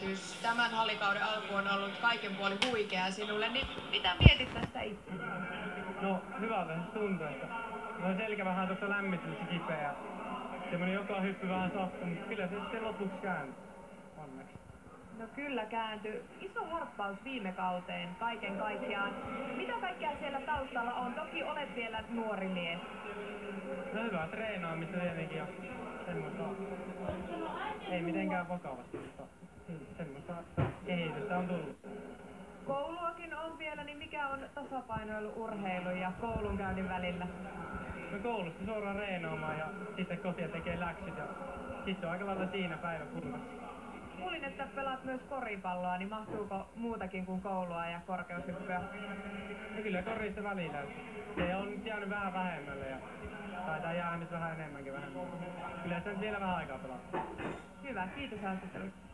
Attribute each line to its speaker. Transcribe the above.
Speaker 1: ennätys. Tämän hallikauden alku on ollut kaiken puolin huikea sinulle, niin mitä mietit tästä itse?
Speaker 2: No, hyvältä se tuntuu, että on selkä vähän tuossa lämmityssä kipeä. Semmoinen joka hyppy vähän sattuu, mutta kyllä se sitten lopuksi kääntyi. Onneksi.
Speaker 1: No kyllä kääntyi. Iso harppaus viime kauteen kaiken kaikkiaan. Mitä kaikkea siellä taustalla on? Toki olet vielä nuori mies.
Speaker 2: No hyvää treenaamista tietenkin ja semmoista, ei mitenkään vakavasti, mutta semmoista kehitystä on tullut.
Speaker 1: Kouluakin on vielä, niin mikä on tasapainoilu urheilun ja koulunkäynnin välillä?
Speaker 2: No koulusta suoraan reenaamaan ja sitten kotia tekee läksyt ja sitten on aika lailla siinä päivä kurvassa.
Speaker 1: Kuulin, että pelaat myös koripalloa, niin mahtuuko muutakin kuin koulua ja korkeushyppyä?
Speaker 2: No kyllä korista välillä. Se on nyt jäänyt vähän vähemmälle ja taitaa jäädä nyt vähän enemmänkin vähemmän. Kyllä sitä nyt vielä vähän aikaa pelata.
Speaker 1: Hyvä, kiitos haastattelusta.